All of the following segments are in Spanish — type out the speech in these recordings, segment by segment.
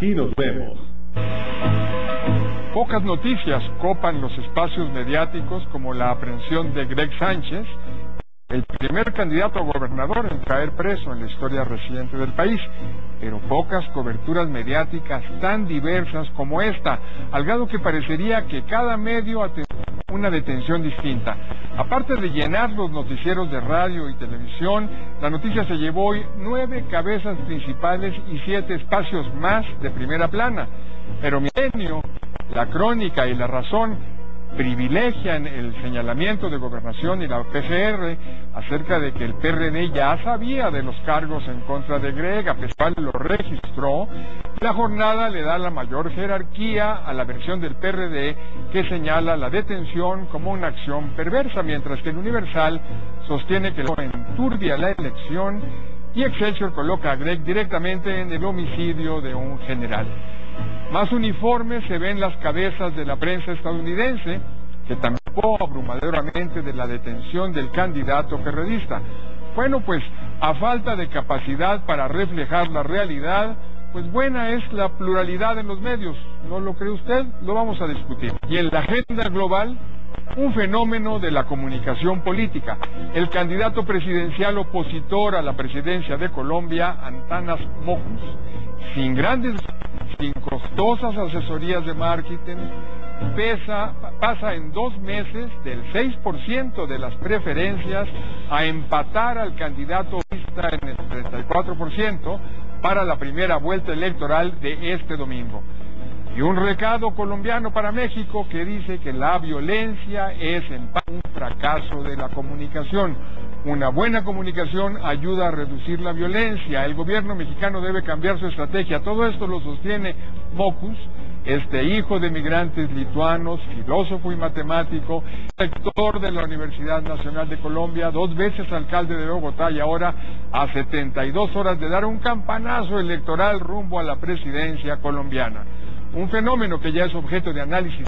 Aquí nos vemos. Pocas noticias copan los espacios mediáticos como la aprehensión de Greg Sánchez, el primer candidato a gobernador en caer preso en la historia reciente del país, pero pocas coberturas mediáticas tan diversas como esta, al grado que parecería que cada medio atendió una detención distinta. Aparte de llenar los noticieros de radio y televisión, la noticia se llevó hoy 9 cabezas principales y 7 espacios más de primera plana. Pero Milenio, La Crónica y La Razón privilegian el señalamiento de Gobernación y la PCR acerca de que el PRD ya sabía de los cargos en contra de Greg, a pesar de lo registró. La jornada le da la mayor jerarquía a la versión del PRD que señala la detención como una acción perversa, mientras que el Universal sostiene que enturbia la elección y Excelsior coloca a Greg directamente en el homicidio de un general. Más uniformes se ven las cabezas de la prensa estadounidense, que también habló abrumadoramente de la detención del candidato perredista. Bueno, pues a falta de capacidad para reflejar la realidad, pues buena es la pluralidad en los medios. ¿No lo cree usted? Lo vamos a discutir. Y en la agenda global, un fenómeno de la comunicación política. El candidato presidencial opositor a la presidencia de Colombia, Antanas Mockus, sin costosas asesorías de marketing, pasa en 2 meses del 6% de las preferencias a empatar al candidato en el 34% para la primera vuelta electoral de este domingo. Y un recado colombiano para México que dice que la violencia es en parte un fracaso de la comunicación. Una buena comunicación ayuda a reducir la violencia. El gobierno mexicano debe cambiar su estrategia. Todo esto lo sostiene Mockus, este hijo de migrantes lituanos, filósofo y matemático, rector de la Universidad Nacional de Colombia, 2 veces alcalde de Bogotá y ahora a 72 horas de dar un campanazo electoral rumbo a la presidencia colombiana. Un fenómeno que ya es objeto de análisis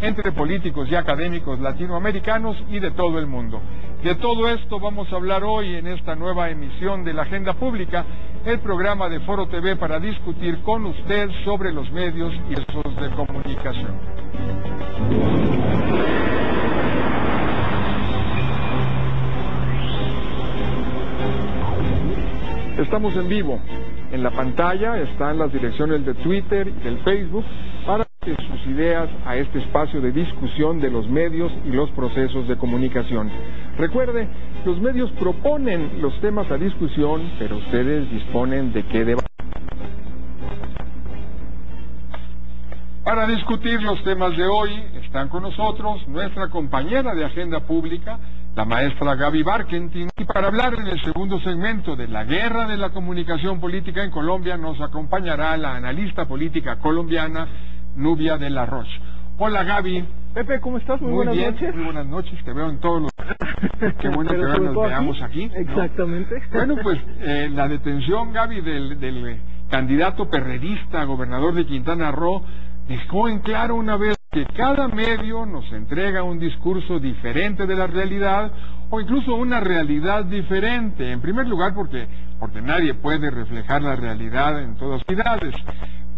entre políticos y académicos latinoamericanos y de todo el mundo. De todo esto vamos a hablar hoy en esta nueva emisión de la Agenda Pública, el programa de Foro TV para discutir con usted sobre los medios y esos de comunicación. Estamos en vivo. En la pantalla están las direcciones de Twitter y del Facebook para que sus ideas a este espacio de discusión de los medios y los procesos de comunicación. Recuerde, los medios proponen los temas a discusión, pero ustedes disponen de qué debate. Para discutir los temas de hoy están con nosotros nuestra compañera de Agenda Pública, la maestra Gaby Barkentin, y para hablar en el segundo segmento de la guerra de la comunicación política en Colombia nos acompañará la analista política colombiana Nubia de la Roche. Hola Gaby. Pepe, ¿cómo estás? Muy buenas noches. Muy buenas noches, te veo en todos los... Qué bueno que nos veamos aquí, ¿no? Exactamente. Bueno, pues la detención, Gaby, del candidato perredista a gobernador de Quintana Roo dejó en claro una vez que cada medio nos entrega un discurso diferente de la realidad o incluso una realidad diferente. En primer lugar porque nadie puede reflejar la realidad en todas las ciudades.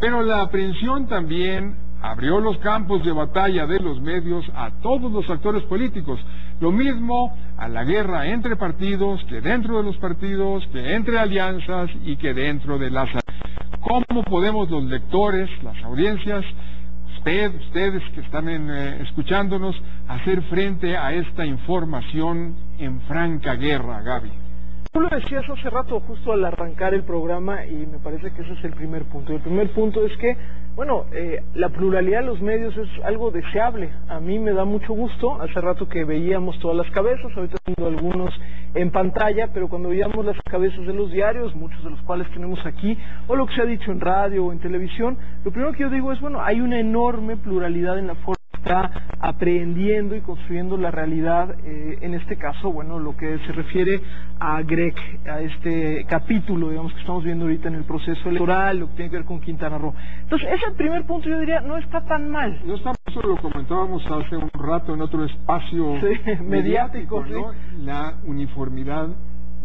Pero la aprehensión también abrió los campos de batalla de los medios a todos los actores políticos. Lo mismo a la guerra entre partidos, que dentro de los partidos, que entre alianzas y que dentro de las... ¿Cómo podemos los lectores, las audiencias, ustedes que están escuchándonos, hacer frente a esta información en franca guerra, Gaby? Tú lo decías hace rato, justo al arrancar el programa, y me parece que ese es el primer punto. El primer punto es que, bueno, la pluralidad de los medios es algo deseable. A mí me da mucho gusto. Hace rato que veíamos todas las cabezas, ahorita tengo algunos en pantalla, pero cuando veíamos las cabezas de los diarios, muchos de los cuales tenemos aquí, o lo que se ha dicho en radio o en televisión, lo primero que yo digo es, bueno, hay una enorme pluralidad en la forma está aprehendiendo y construyendo la realidad, en este caso, bueno, lo que se refiere a Greg, a este capítulo, digamos, que estamos viendo ahorita en el proceso electoral, lo que tiene que ver con Quintana Roo. Entonces, ese primer punto yo diría, no está tan mal. No está, eso lo comentábamos hace un rato en otro espacio mediático, ¿no? Sí. La uniformidad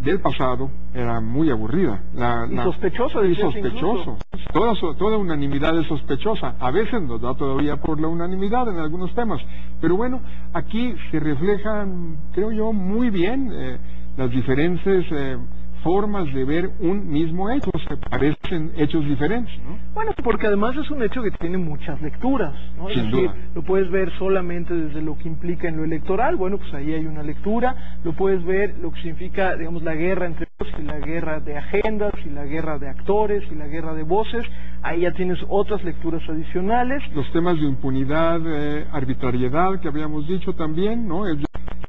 del pasado era muy aburrida. Y sospechosa. Y sospechoso. Toda unanimidad es sospechosa. A veces nos da todavía por la unanimidad en algunos temas. Pero bueno, aquí se reflejan, creo yo, muy bien las diferentes formas de ver un mismo hecho. Se parecen hechos diferentes, ¿no? Bueno, porque además es un hecho que tiene muchas lecturas, ¿no? Sin duda. Lo puedes ver solamente desde lo que implica en lo electoral, bueno, pues ahí hay una lectura. Lo puedes ver lo que significa, digamos, la guerra entre voces, y la guerra de agendas, y la guerra de actores, y la guerra de voces. Ahí ya tienes otras lecturas adicionales. Los temas de impunidad, arbitrariedad, que habíamos dicho también, ¿no? Es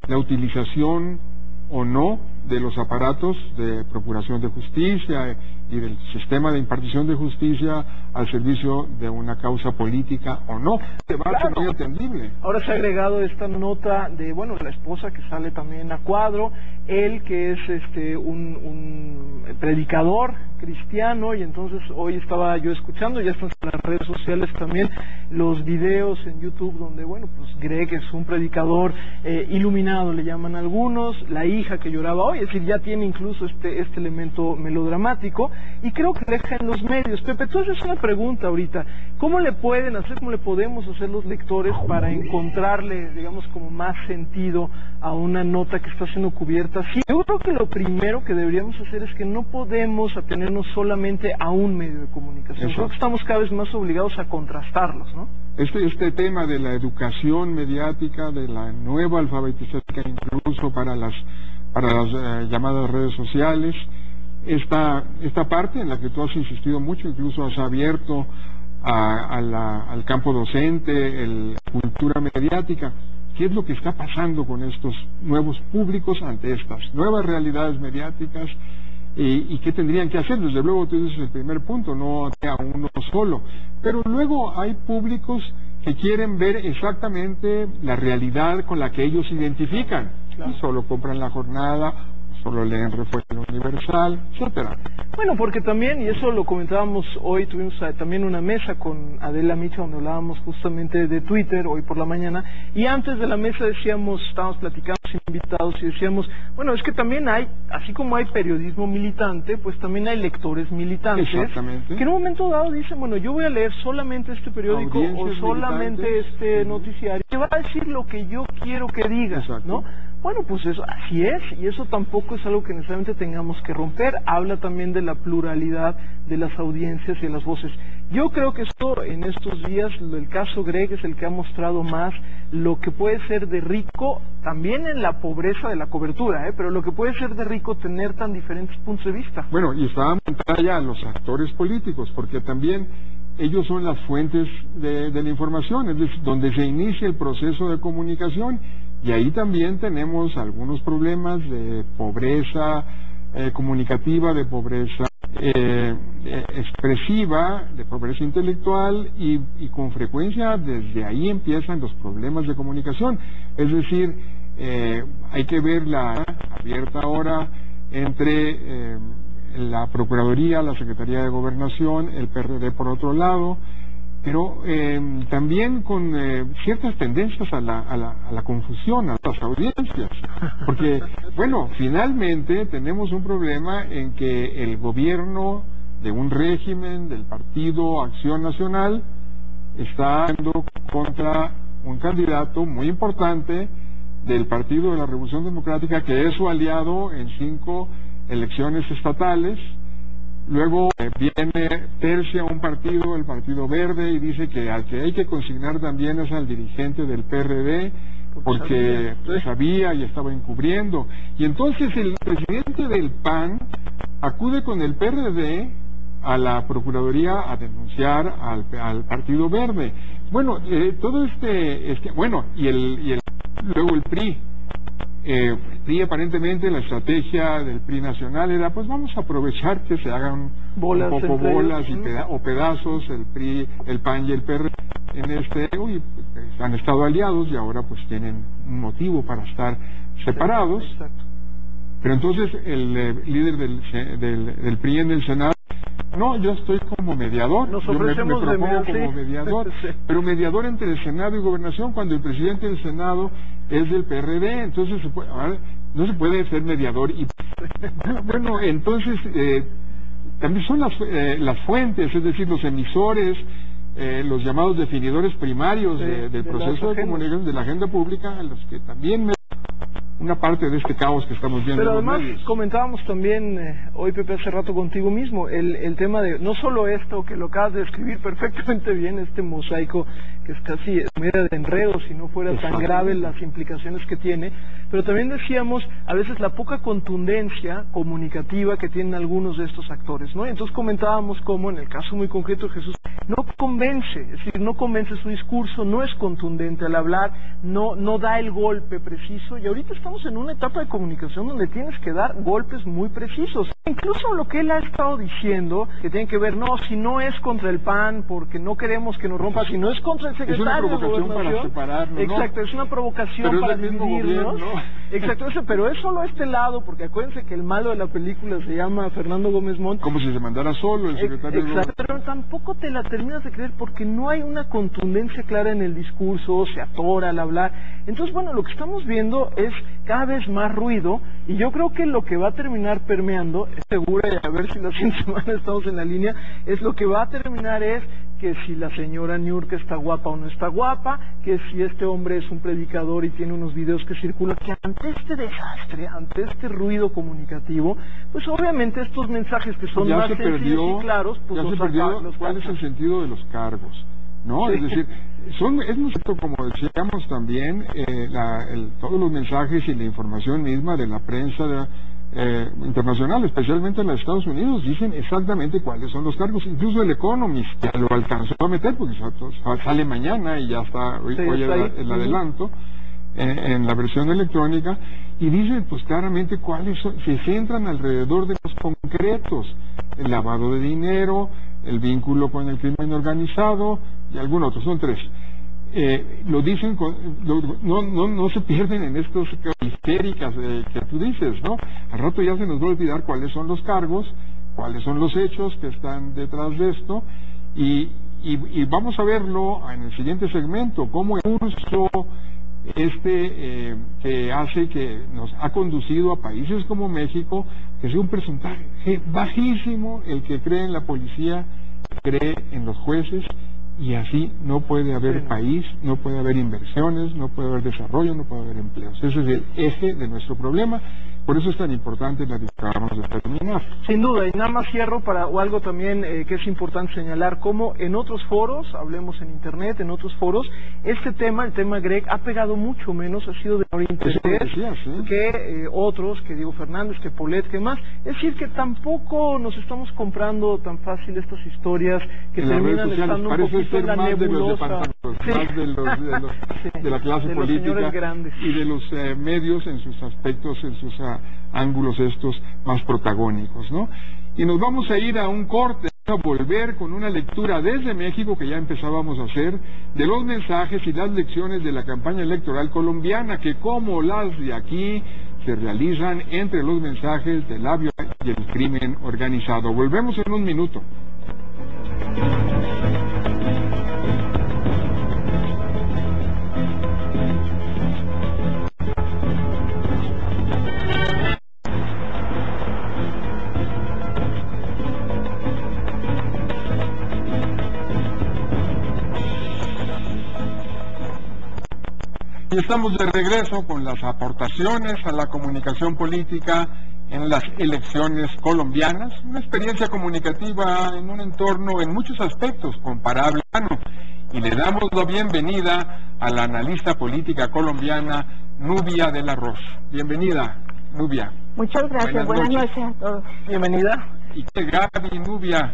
la utilización o no de los aparatos de procuración de justicia y del sistema de impartición de justicia al servicio de una causa política o no. Debate muy atendible. Ahora se ha agregado esta nota de, bueno, la esposa que sale también a cuadro, él que es un predicador cristiano, y entonces hoy estaba yo escuchando, ya están en las redes sociales también, los videos en YouTube donde, bueno, pues Greg es un predicador iluminado, le llaman algunos, la hija que lloraba hoy, es decir, ya tiene incluso este elemento melodramático, y creo que deja en los medios. Pepe, tú haces una pregunta ahorita, ¿cómo le podemos hacer los lectores para encontrarle, digamos, como más sentido a una nota que está siendo cubierta? Sí, yo creo que lo primero que deberíamos hacer es que no podemos atenernos solamente a un medio de comunicación. Creo que estamos cada vez más obligados a contrastarlos, ¿no? Este tema de la educación mediática, de la nueva alfabetización, incluso para las llamadas redes sociales, esta parte en la que tú has insistido mucho, incluso has abierto al campo docente, la cultura mediática. ¿Qué es lo que está pasando con estos nuevos públicos ante estas nuevas realidades mediáticas? ¿Y qué tendrían que hacer? Desde luego tú dices el primer punto, no a uno solo. Pero luego hay públicos que quieren ver exactamente la realidad con la que ellos se identifican. Claro. Y solo compran La Jornada, solo leen Refuerzo Universal, etcétera. Bueno, porque también, y eso lo comentábamos hoy, tuvimos también una mesa con Adela Micha donde hablábamos justamente de Twitter hoy por la mañana, y antes de la mesa estábamos platicando sin invitados y decíamos, bueno, es que también hay, así como hay periodismo militante, pues también hay lectores militantes. Exactamente. Que en un momento dado dicen, bueno, yo voy a leer solamente este periódico o solamente este noticiario, que va a decir lo que yo quiero que diga, ¿no? Bueno, pues eso, así es, y eso tampoco es algo que necesariamente tengamos que romper. Habla también de la pluralidad de las audiencias y de las voces. Yo creo que esto, en estos días, el caso Greg es el que ha mostrado más lo que puede ser de rico, también en la pobreza de la cobertura, pero lo que puede ser de rico tener tan diferentes puntos de vista. Bueno, y estaban en pantalla los actores políticos, porque también ellos son las fuentes de la información, es decir, donde se inicia el proceso de comunicación. Y ahí también tenemos algunos problemas de pobreza comunicativa, de pobreza expresiva, de pobreza intelectual, y con frecuencia desde ahí empiezan los problemas de comunicación. Es decir, hay que verla abierta ahora entre la Procuraduría, la Secretaría de Gobernación, el PRD por otro lado, pero también con ciertas tendencias a la confusión, a las audiencias, porque, bueno, finalmente tenemos un problema en que el gobierno de un régimen del Partido Acción Nacional está yendo contra un candidato muy importante del Partido de la Revolución Democrática, que es su aliado en 5 elecciones estatales. Luego viene tercia un partido, el Partido Verde, y dice que al que hay que consignar también es al dirigente del PRD, porque sabía y estaba encubriendo. Y entonces el presidente del PAN acude con el PRD a la Procuraduría a denunciar al Partido Verde. Bueno, todo bueno, luego el PRI. El PRI, aparentemente la estrategia del PRI nacional era, pues vamos a aprovechar que se hagan bolas un poco bolas o pedazos, el PAN y el PRD y han estado aliados y ahora pues tienen un motivo para estar separados. Exacto. Pero entonces el líder del PRI en el Senado, no, yo estoy como mediador. Nos me ofrecemos propongo como mediador, sí. Pero mediador entre el Senado y Gobernación, cuando el presidente del Senado es del PRD. Entonces, no se puede ser mediador. Y bueno, entonces también son las fuentes, es decir, los emisores, los llamados definidores primarios del proceso de comunicación de la agenda pública, a los que también una parte de este caos que estamos viendo. Pero en los además medios. Comentábamos también hoy, Pepe, hace rato contigo mismo, el tema de no solo esto que lo acabas de describir perfectamente bien, este mosaico que es casi media de enredo si no fuera tan grave las implicaciones que tiene, pero también decíamos a veces la poca contundencia comunicativa que tienen algunos de estos actores, ¿no? Y entonces comentábamos cómo en el caso muy concreto de Jesús no convence, es decir, no convence su discurso, no es contundente al hablar, no da el golpe preciso, y ahorita estamos en una etapa de comunicación donde tienes que dar golpes muy precisos. Incluso lo que él ha estado diciendo, que tiene que ver, no, si no es contra el PAN, porque no queremos que nos rompa, si no es contra el secretario de Gobernación. Es una provocación para separarnos, exacto, ¿no? Es una provocación pero para es dividirnos. Exacto, pero es solo este lado, porque acuérdense que el malo de la película se llama Fernando Gómez Montt. Como si se mandara solo el secretario de Gobernación. Pero tampoco te la terminas de creer porque no hay una contundencia clara en el discurso, se atora al hablar. Entonces, bueno, lo que estamos viendo es cada vez más ruido, y yo creo que lo que va a terminar permeando, es segura, y a ver si la siguiente semana estamos en la línea, es lo que va a terminar es que si la señora Niurka está guapa o no está guapa, que si este hombre es un predicador y tiene unos videos que circulan, que ante este desastre, ante este ruido comunicativo, pues obviamente estos mensajes que son más sencillos y claros, pues ya se perdió cuál es el sentido de los cargos, ¿no? Sí. Es decir, es muy cierto, como decíamos también, todos los mensajes y la información misma de la prensa internacional, especialmente en los Estados Unidos, dicen exactamente cuáles son los cargos. Incluso el Economist ya lo alcanzó a meter, porque sale mañana y ya está hoy el adelanto en la versión electrónica, y dicen pues claramente cuáles son, se centran alrededor de los concretos: el lavado de dinero, el vínculo con el crimen organizado y algún otro, son 3. Lo dicen, no se pierden en estos histéricas que tú dices, ¿no? Al rato ya se nos va a olvidar cuáles son los cargos, cuáles son los hechos que están detrás de esto, y vamos a verlo en el siguiente segmento, cómo el curso que hace, que nos ha conducido a países como México, que es un porcentaje bajísimo el que cree en la policía, cree en los jueces, y así no puede haber país, no puede haber inversiones, no puede haber desarrollo, no puede haber empleos. Ese es el eje de nuestro problema. Por eso es tan importante la que acabamos de terminar. Sin duda, y nada más cierro o algo también que es importante señalar, como en otros foros, hablemos en internet, en otros foros, este tema, el tema Greg, ha pegado mucho menos, ha sido de mayor interés que otros, que Diego Fernández, que Polet, que más. Es decir, que tampoco nos estamos comprando tan fácil estas historias que en terminan estando un poquito en la nebulosa. Más de la clase política y de los medios en sus aspectos, en sus ángulos estos más protagónicos, ¿no? Y nos vamos a ir a un corte, a volver con una lectura desde México, que ya empezábamos a hacer, de los mensajes y las lecciones de la campaña electoral colombiana, que como las de aquí se realizan entre los mensajes de la violencia y el crimen organizado. Volvemos en un minuto. Y estamos de regreso con las aportaciones a la comunicación política en las elecciones colombianas, una experiencia comunicativa en un entorno en muchos aspectos comparable a mexicano. Y le damos la bienvenida a la analista política colombiana Nubia de la Roz. Bienvenida, Nubia. Muchas gracias, buenas noches a todos. Bienvenida. Y qué Gaby, Nubia,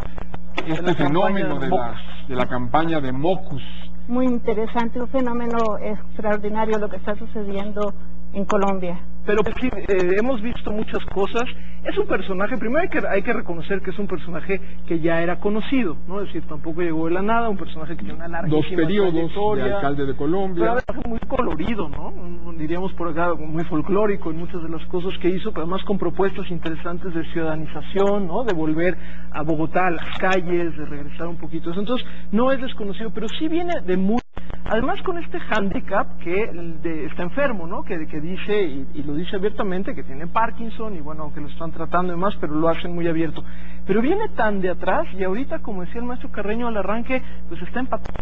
este fenómeno de la campaña de Mocus. Muy interesante, un fenómeno extraordinario lo que está sucediendo en Colombia. Pero sí, hemos visto muchas cosas. Es un personaje, primero hay que reconocer que es un personaje que ya era conocido, ¿no? Es decir, tampoco llegó de la nada, un personaje que tiene una larguísima 2 periodos de alcalde de Colombia. Pero muy colorido, ¿no? Diríamos por acá, muy folclórico en muchas de las cosas que hizo, pero además con propuestas interesantes de ciudadanización, ¿no? De volver a Bogotá a las calles, de regresar un poquito eso. Entonces, no es desconocido, pero sí viene de muy Además con este hándicap que está enfermo, ¿no? Que dice, y lo dice abiertamente, que tiene Parkinson, y bueno, aunque lo están tratando y más, pero lo hacen muy abierto. Pero viene tan de atrás, y ahorita, como decía el maestro Carreño al arranque, pues está empatado.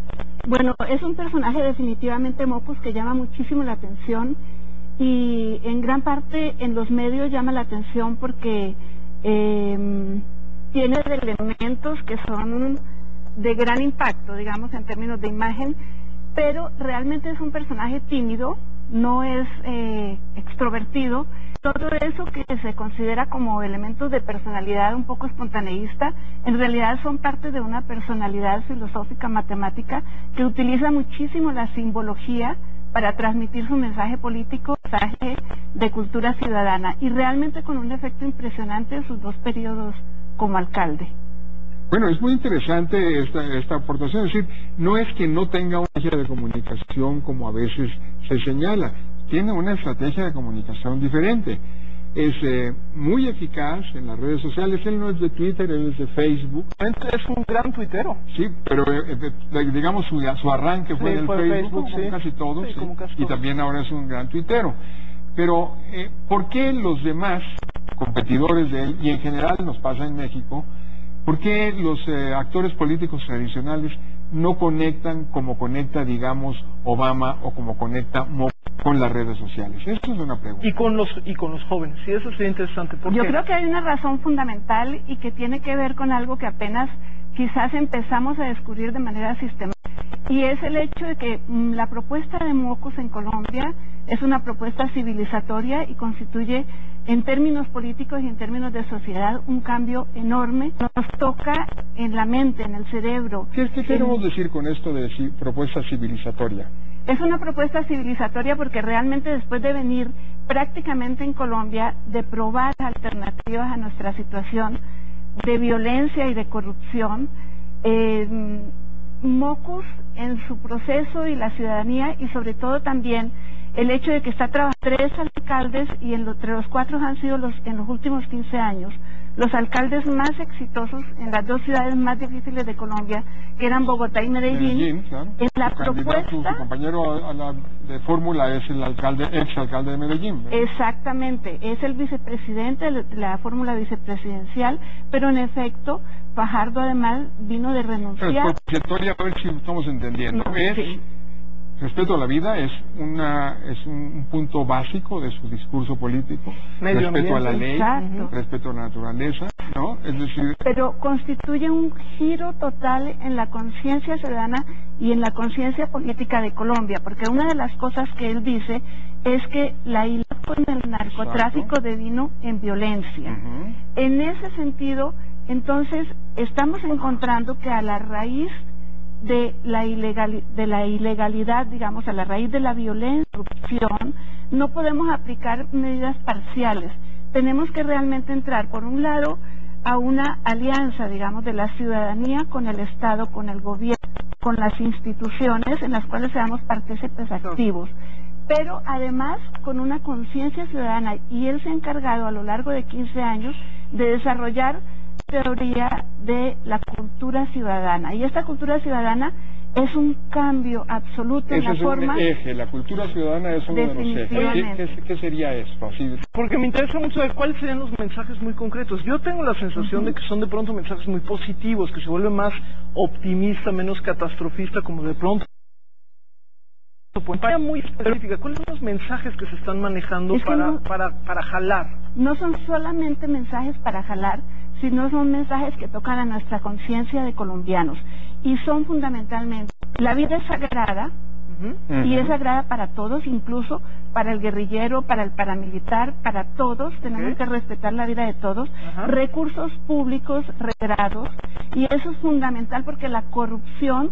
Bueno, es un personaje definitivamente, Mockus, que llama muchísimo la atención, y en gran parte en los medios llama la atención porque tiene elementos que son de gran impacto, digamos, en términos de imagen, pero realmente es un personaje tímido, no es extrovertido. Todo eso que se considera como elementos de personalidad un poco espontaneísta, en realidad son parte de una personalidad filosófica matemática que utiliza muchísimo la simbología para transmitir su mensaje político, mensaje de cultura ciudadana, y realmente con un efecto impresionante en sus 2 periodos como alcalde. Bueno, es muy interesante esta aportación, es decir, no es que no tenga una estrategia de comunicación como a veces se señala, tiene una estrategia de comunicación diferente. Es muy eficaz en las redes sociales. Él no es de Twitter, él es de Facebook. Es un gran tuitero. Sí, pero digamos su arranque fue en el Facebook, sí. como casi todos, sí, como casi y todos. también ahora es un gran tuitero. Pero, ¿por qué los demás competidores de él, y en general nos pasa en México, por qué los actores políticos tradicionales no conectan como conecta, digamos, Obama o como conecta Mockus con las redes sociales? Esta es una pregunta. Y con los jóvenes, sí, eso sería interesante. ¿Por Yo qué? creo que hay una razón fundamental y que tiene que ver con algo que apenas quizás empezamos a descubrir de manera sistemática, y es el hecho de que la propuesta de Mockus en Colombia es una propuesta civilizatoria y constituye en términos políticos y en términos de sociedad un cambio enorme. Nos toca en la mente, en el cerebro. ¿Qué queremos decir con esto de propuesta civilizatoria? Es una propuesta civilizatoria porque realmente después de venir prácticamente en Colombia, de probar alternativas a nuestra situación de violencia y de corrupción, Mockus en su proceso y la ciudadanía, y sobre todo también el hecho de que está trabajando 3 alcaldes, y entre los 4 han sido en los últimos 15 años los alcaldes más exitosos en las 2 ciudades más difíciles de Colombia, que eran Bogotá y Medellín. Claro. En la propuesta, su compañero de fórmula es el exalcalde de Medellín, ¿verdad? Exactamente, es el vicepresidente de la fórmula vicepresidencial, pero en efecto Fajardo además vino de renunciar. Pero propiciatoria, a ver si estamos entendiendo. Sí. Respeto a la vida es un punto básico de su discurso político. Respeto a la ley, exacto, respeto a la naturaleza, ¿no? Es decir, pero constituye un giro total en la conciencia ciudadana y en la conciencia política de Colombia, porque una de las cosas que él dice es que la isla con el narcotráfico devino en violencia. En ese sentido, entonces, estamos encontrando que a la raíz de la ilegalidad, digamos, a la raíz de la violencia y corrupción, no podemos aplicar medidas parciales. Tenemos que realmente entrar, por un lado, a una alianza, digamos, de la ciudadanía con el Estado, con el gobierno, con las instituciones en las cuales seamos partícipes activos, pero además con una conciencia ciudadana, y él se ha encargado a lo largo de 15 años de desarrollar teoría de la cultura ciudadana, y esta cultura ciudadana es un cambio absoluto en la forma. Ese es un eje, la cultura ciudadana es uno de los ejes. ¿Qué sería esto? Así. Porque me interesa mucho de cuáles serían los mensajes muy concretos. Yo tengo la sensación de que son de pronto mensajes muy positivos, que se vuelve más optimista, menos catastrofista, como de pronto. Muy específica, ¿cuáles son los mensajes que se están manejando para jalar? No son solamente mensajes para jalar, sino son mensajes que tocan a nuestra conciencia de colombianos, y son fundamentalmente: la vida es sagrada, y es sagrada para todos, incluso para el guerrillero, para el paramilitar, para todos. Tenemos que respetar la vida de todos. Recursos públicos regrados, y eso es fundamental porque la corrupción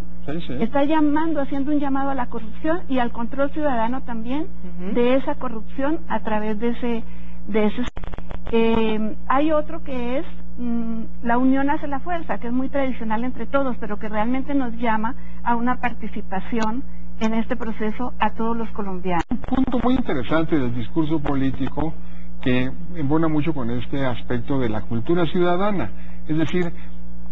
está haciendo un llamado a la corrupción y al control ciudadano también de esa corrupción a través de ese. Hay otro que es la unión hace la fuerza, que es muy tradicional entre todos, pero que realmente nos llama a una participación en este proceso a todos los colombianos. Un punto muy interesante del discurso político que embona mucho con este aspecto de la cultura ciudadana, es decir,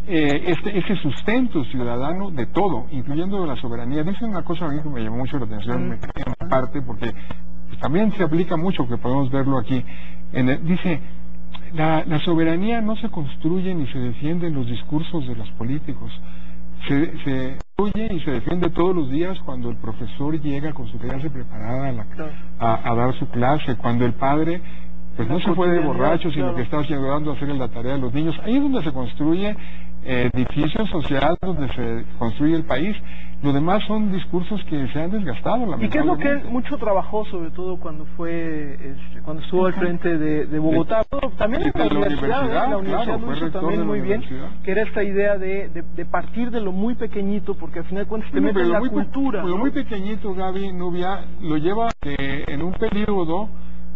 ese sustento ciudadano de todo, incluyendo de la soberanía. Dice una cosa a mí que me llamó mucho la atención, en parte, porque pues, también se aplica mucho, que podemos verlo aquí. Dice, la soberanía no se construye ni se defiende en los discursos de los políticos. Se construye y se defiende todos los días cuando el profesor llega con su clase preparada a dar su clase, cuando el padre pues no se fue de borracho, sino que está ayudando a hacer la tarea de los niños. Ahí es donde se construye edificio social, donde se construye el país. Lo demás son discursos que se han desgastado, lamentablemente. ¿Y qué es lo que él mucho trabajó, sobre todo cuando estuvo al frente de Bogotá? También en la universidad lo hizo también muy bien, que era esta idea de partir de lo muy pequeñito, porque al final de cuentas te metes en la cultura. Lo muy pequeñito, Gaby, Nubia, lo lleva en un periodo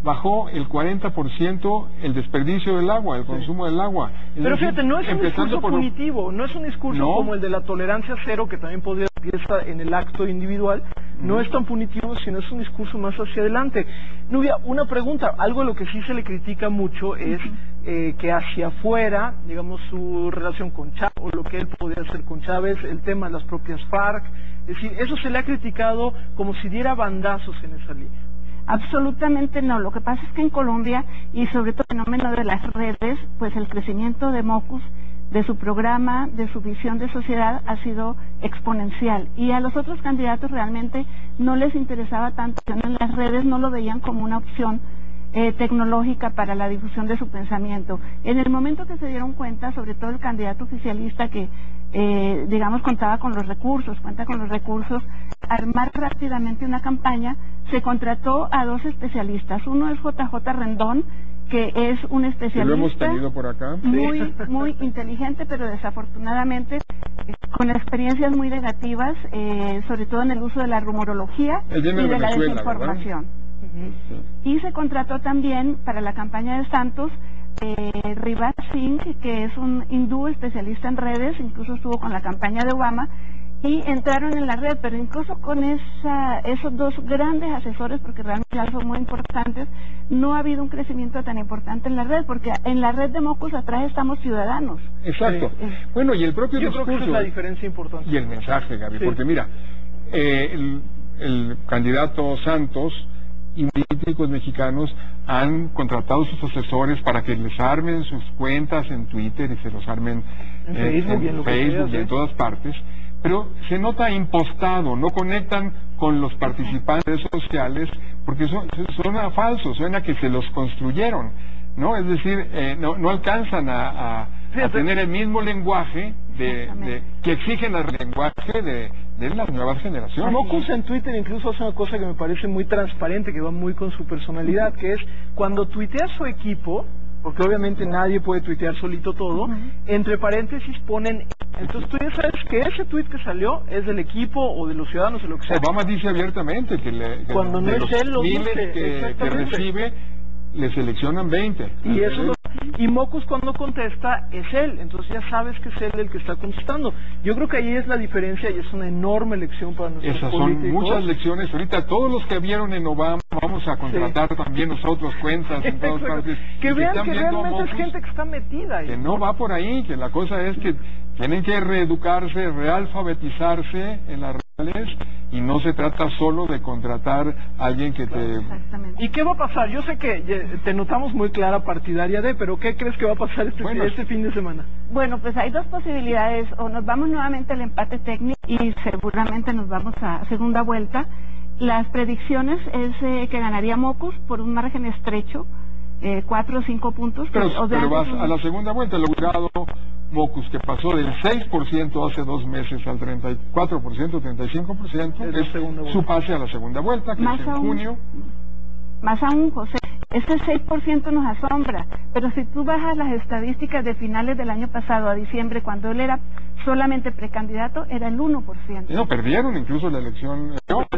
bajó el 40% el desperdicio del agua, el consumo del agua. Pero fíjate, no es un discurso punitivo, no es un discurso como el de la tolerancia cero, que también podría empieza en el acto individual, no es tan punitivo, sino es un discurso más hacia adelante. Nubia, una pregunta, algo a lo que sí se le critica mucho es que hacia afuera, digamos, su relación con Chávez, o lo que él podía hacer con Chávez, el tema de las propias FARC, es decir, eso se le ha criticado como si diera bandazos en esa línea. Absolutamente no. Lo que pasa es que en Colombia, y sobre todo el fenómeno de las redes, pues el crecimiento de Mockus, de su programa, de su visión de sociedad, ha sido exponencial. Y a los otros candidatos realmente no les interesaba tanto. En las redes no lo veían como una opción tecnológica para la difusión de su pensamiento. En el momento que se dieron cuenta, sobre todo el candidato oficialista que digamos cuenta con los recursos, armar rápidamente una campaña, se contrató a dos especialistas. Uno es JJ Rendón, que es un especialista, lo hemos tenido por acá, muy inteligente, pero desafortunadamente con experiencias muy negativas, sobre todo en el uso de la rumorología y de la desinformación. Y se contrató también para la campaña de Santos Rivas Singh, que es un hindú especialista en redes, incluso estuvo con la campaña de Obama, y entraron en la red, pero incluso con esos dos grandes asesores, porque realmente son muy importantes, no ha habido un crecimiento tan importante en la red, porque en la red de Mockus atrás estamos ciudadanos. Exacto. Bueno, y el propio discurso, creo que esa es la diferencia importante. Y el mensaje, Gaby, porque mira, el candidato Santos y políticos mexicanos han contratado sus asesores para que les armen sus cuentas en Twitter y se los armen en Facebook y en todas partes, pero se nota impostado, no conectan con los participantes sociales porque suena falso, suena que se los construyeron, ¿no? Es decir, no alcanzan a tener el mismo lenguaje que exigen el lenguaje de las nuevas generaciones. Mockus en Twitter incluso hace una cosa que me parece muy transparente, que va muy con su personalidad, que es cuando tuitea su equipo, porque obviamente nadie puede tuitear solito todo, entre paréntesis ponen, entonces tú ya sabes que ese tuit que salió es del equipo o de los ciudadanos o lo que sea. Obama dice abiertamente que cuando no es él lo dice, que recibe, le seleccionan 20. Y eso y Mockus cuando contesta es él, entonces ya sabes que es él el que está contestando. Yo creo que ahí es la diferencia y es una enorme lección para nuestros políticos. Son muchas lecciones. Ahorita todos los que vieron en Obama vamos a contratar también nosotros cuentas en todas partes. Que vean que realmente es gente que está metida ahí. Que no va por ahí, que la cosa es que tienen que reeducarse, realfabetizarse en las redes, y no se trata solo de contratar a alguien que te... ¿Y qué va a pasar? Yo sé que te notamos muy clara partidaria de, pero ¿qué crees que va a pasar este fin de semana? Bueno, pues hay dos posibilidades, o nos vamos nuevamente al empate técnico y seguramente nos vamos a segunda vuelta. Las predicciones es que ganaría Mockus por un margen estrecho, 4 o 5 puntos. Pero vas a la segunda vuelta, logrado Mockus, que pasó del 6% hace 2 meses al 34%, 35%, es su pase a la segunda vuelta, que es en junio. Más aún, José, ese 6% nos asombra, pero si tú bajas las estadísticas de finales del año pasado a diciembre, cuando él era solamente precandidato, era el 1%. No, perdieron incluso la elección.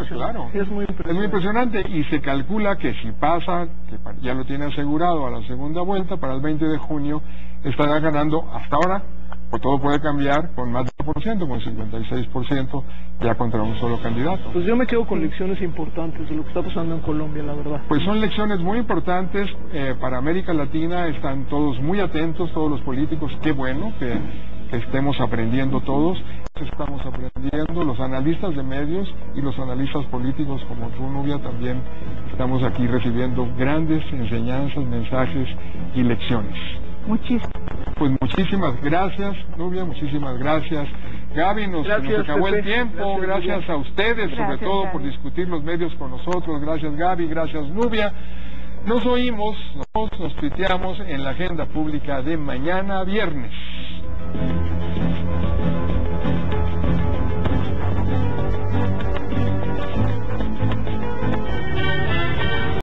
Claro, es muy impresionante, y se calcula que si pasa, que ya lo tiene asegurado a la segunda vuelta, para el 20 de junio, estará ganando hasta ahora, pues todo puede cambiar, con más de 1%, con 56%, ya contra un solo candidato. Pues yo me quedo con lecciones importantes de lo que está pasando en Colombia, la verdad. Pues son lecciones muy importantes para América Latina, están todos muy atentos, todos los políticos, qué bueno que estemos aprendiendo todos. Estamos aprendiendo, los analistas de medios y los analistas políticos como tú, Nubia, también estamos aquí recibiendo grandes enseñanzas, mensajes y lecciones. Pues muchísimas gracias, Nubia, muchísimas gracias. Gaby, nos acabó el tiempo. Gracias a ustedes, sobre todo, por discutir los medios con nosotros. Gracias, Gaby, gracias, Nubia. Nos oímos, nos tuiteamos en la agenda pública de mañana viernes.